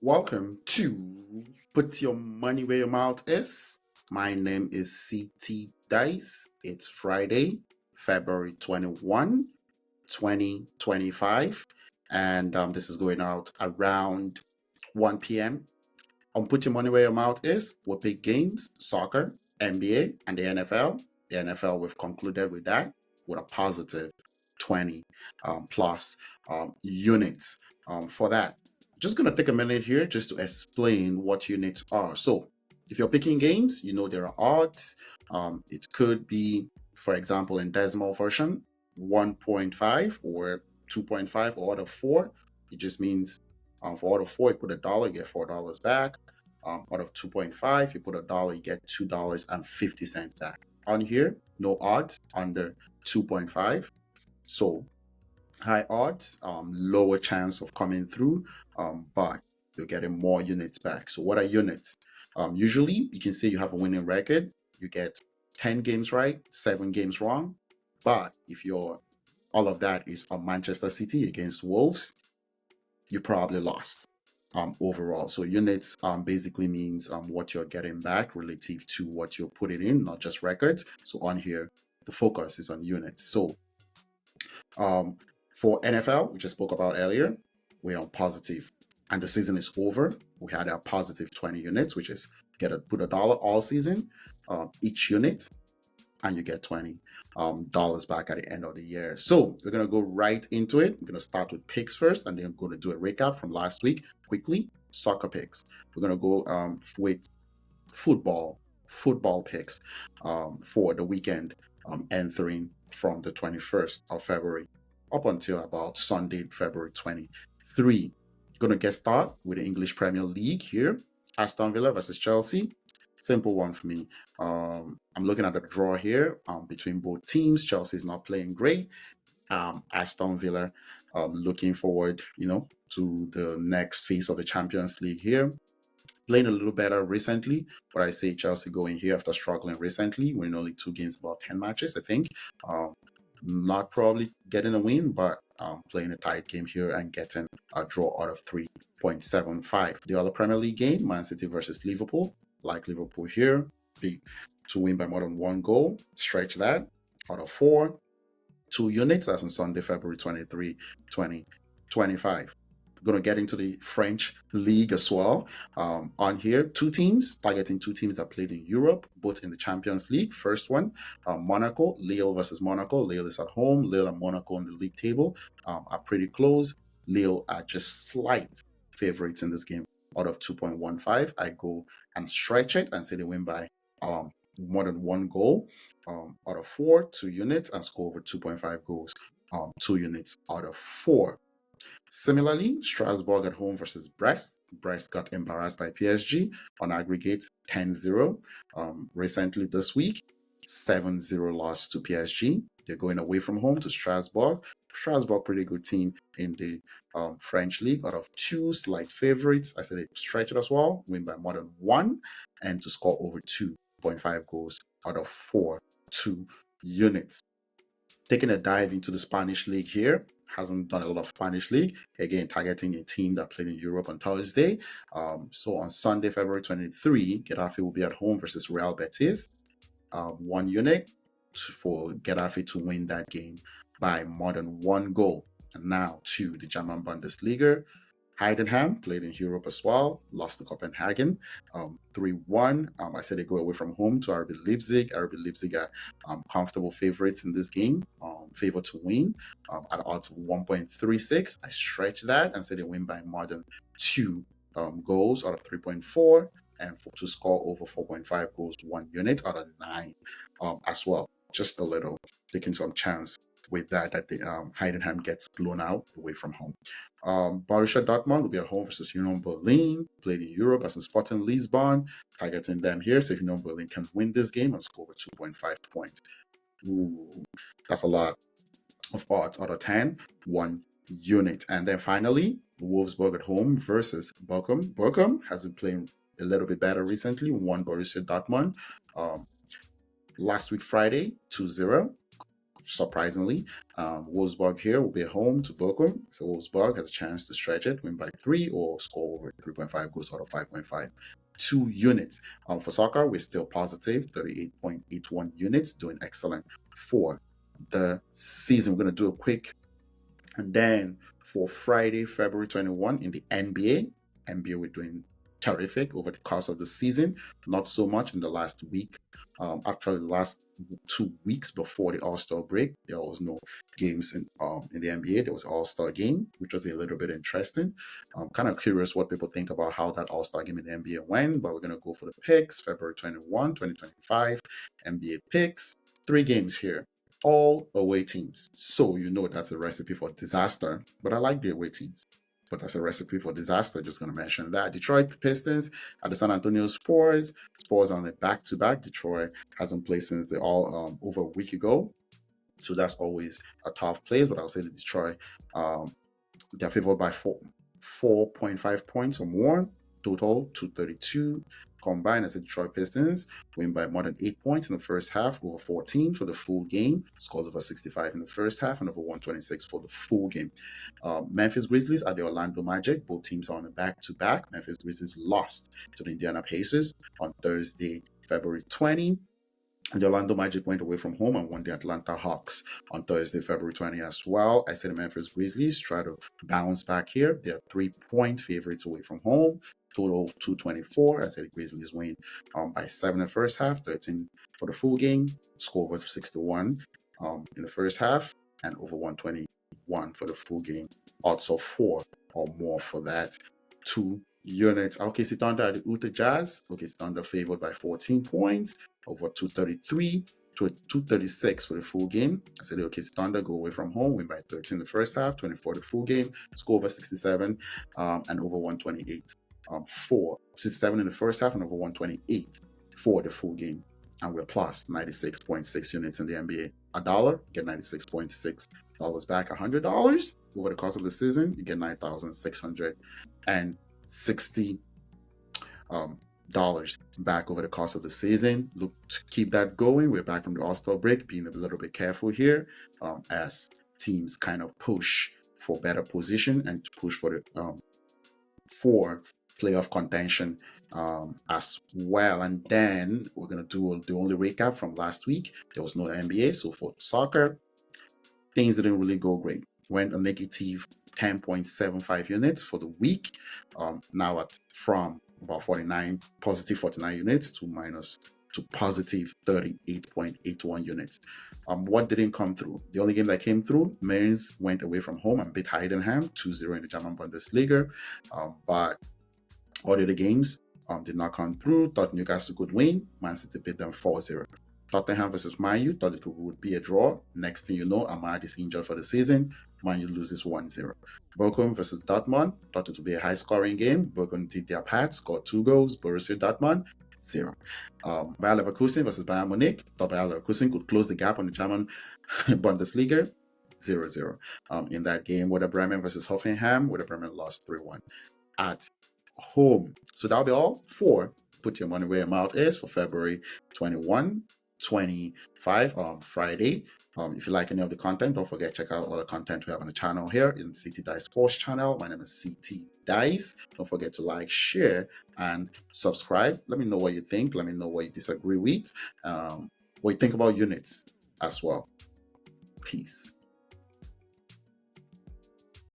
Welcome to Put Your Money Where Your Mouth Is. My name is CT Dice. It's Friday, February 21, 2025, and this is going out around 1 p.m. On Put Your Money Where Your Mouth Is, we'll pick games, soccer, NBA, and the NFL. The NFL, we've concluded with that with a positive 20 plus units for that. Just going to take a minute here just to explain what units are. So if you're picking games, you know there are odds. It could be, for example, in decimal version, 1.5 or 2.5 or out of 4. It just means for out of 4, you put $1, you get $4 back. Out of 2.5, you put $1, you get $2.50 back. On here, no odds under 2.5. So high odds, lower chance of coming through, but you're getting more units back. So what are units? Usually, you can say you have a winning record. You get 10 games right, 7 games wrong. But if all of that is on Manchester City against Wolves, you probably lost overall. So units basically means what you're getting back relative to what you're putting in, not just records. So on here, the focus is on units. So for NFL, we just spoke about earlier, we're on positive, and the season is over. We had a positive 20 units, which is put $1 all season, each unit, and you get $20 dollars back at the end of the year. So we're gonna go right into it. We're gonna start with picks first, and then I'm going to do a recap from last week quickly. Soccer picks. We're gonna go with football picks for the weekend entering from the 21st of February up until about Sunday, February 23. Gonna get started with the English Premier League here. Aston Villa versus Chelsea. Simple one for me. I'm looking at the draw here between both teams. Chelsea's not playing great. Aston Villa looking forward, to the next phase of the Champions League here. Playing a little better recently, but I say Chelsea going here after struggling recently, winning only 2 games, about 10 matches, I think. Not probably getting a win, but playing a tight game here and getting a draw out of 3.75. The other Premier League game, Man City versus Liverpool. Like Liverpool here, big to win by more than 1 goal. Stretch that out of 4. 2 units. That's on Sunday, February 23, 2025. Going to get into the French league as well. On here, 2 teams, targeting 2 teams that played in Europe, both in the Champions League. First one, Monaco, Lille versus Monaco. Lille is at home. Lille and Monaco on the league table are pretty close. Lille are just slight favorites in this game. Out of 2.15, I go and stretch it and say they win by more than 1 goal. Out of 4, 2 units, and score over 2.5 goals. 2 units out of 4. Similarly, Strasbourg at home versus Brest. Brest got embarrassed by PSG on aggregate 10-0. Recently this week, 7-0 loss to PSG. They're going away from home to Strasbourg. Strasbourg, pretty good team in the French league. Out of 2 slight favorites, I said they stretch it as well, win by more than 1, and to score over 2.5 goals out of 4, 2 units. Taking a dive into the Spanish league here. Hasn't done a lot of Spanish league. Again, targeting a team that played in Europe on Thursday. So on Sunday, February 23, Getafe will be at home versus Real Betis. 1 unit for Getafe to win that game by more than 1 goal. And now to the German Bundesliga. Heidenheim played in Europe as well, lost to Copenhagen 3-1. I said they go away from home to RB Leipzig. RB Leipzig are comfortable favorites in this game, favored to win at odds of 1.36. I stretch that and say they win by more than 2 goals out of 3.4, and to score over 4.5 goals, 1 unit out of 9 as well. Just a little, taking some chance with that the Heidenheim gets blown out away from home. Borussia Dortmund will be at home versus Union Berlin, played in Europe as in Sporting Lisbon, targeting them here. So Union Berlin can win this game and score over 2.5 points. Ooh, that's a lot of odds out of 10, 1 unit. And then finally, Wolfsburg at home versus Bochum. Bochum has been playing a little bit better recently, won Borussia Dortmund last week Friday 2-0. surprisingly. Wolfsburg here will be at home to Bochum. So Wolfsburg has a chance to stretch it, win by 3 or score over 3.5 goals out of 5.5. 2 units. For soccer, we're still positive, 38.81 units, doing excellent for the season. We're going to do a quick, and then for Friday, February 21 in the NBA, we're doing terrific over the course of the season. Not so much in the last week. Actually, the last 2 weeks before the All-Star break, there was no games in the NBA. There was an All-Star game, which was a little bit interesting. I'm kind of curious what people think about how that All-Star game in the NBA went, but we're going to go for the picks. February 21, 2025, NBA picks. 3 games here, all away teams. So you know that's a recipe for disaster, but I like the away teams. But that's a recipe for disaster. Just going to mention that. Detroit Pistons at the San Antonio Spurs. Spurs on a back-to-back. Detroit hasn't played since they all over a week ago. So that's always a tough place. But I'll say that Detroit, they're favored by 4.5 points or more. Total 232. Combined as the Detroit Pistons win by more than 8 points in the first half, over 14 for the full game. Scores over 65 in the first half and over 126 for the full game. Memphis Grizzlies at the Orlando Magic. Both teams are on a back-to-back. Memphis Grizzlies lost to the Indiana Pacers on Thursday, February 20. And the Orlando Magic went away from home and won the Atlanta Hawks on Thursday, February 20 as well. I said the Memphis Grizzlies try to bounce back here. They're 3-point favorites away from home. Total 224. I said the Grizzlies win by 7 in the first half, 13 for the full game. Score was 61 in the first half and over 121 for the full game. Odds of 4 or more for that. 2 units. OKC Thunder at the Utah Jazz. OKC Thunder favored by 14 points. Over 233 to 236 for the full game. I said the OKC Thunder go away from home, win by 13 in the first half, 24 the full game, score over 67 and over 128. 67 in the first half and over 128 for the full game. And we're plus 96.6 units in the NBA. $1, get $96.6 back. $100 over the course of the season, you get $9,660 dollars back over the course of the season. Look to keep that going. We're back from the All-Star break, being a little bit careful here as teams kind of push for better position and to push for the for playoff contention as well. And then we're going to do the only recap from last week. There was no NBA, so for soccer, things didn't really go great. Went a negative 10.75 units for the week. Now from about positive 49 units to positive 38.81 units. What didn't come through? The only game that came through, Mainz went away from home and beat Heidenheim 2-0 in the German Bundesliga. But all the other games did not come through. Thought Newcastle could win. Man City beat them 4-0. Tottenham versus Man U, thought it would be a draw. Next thing you know, Ahmad is injured for the season. Man U loses 1-0. Bochum versus Dortmund, thought it would be a high-scoring game. Bochum did their part, scored 2 goals. Borussia Dortmund, 0. Bayer Leverkusen versus Bayern Munich, thought Bayer Leverkusen could close the gap on the German Bundesliga, 0-0. In that game, Werder Bremen versus Hoffenheim, Werder Bremen lost 3-1 at home. So that'll be all for Put Your Money Where Your Mouth Is for February 21, 25 on Friday. If you like any of the content, don't forget check out all the content we have on the channel here in CT Dice Sports channel. My name is CT Dice. Don't forget to like, share, and subscribe. Let me know what you think. Let me know what you disagree with. What you think about units as well. Peace.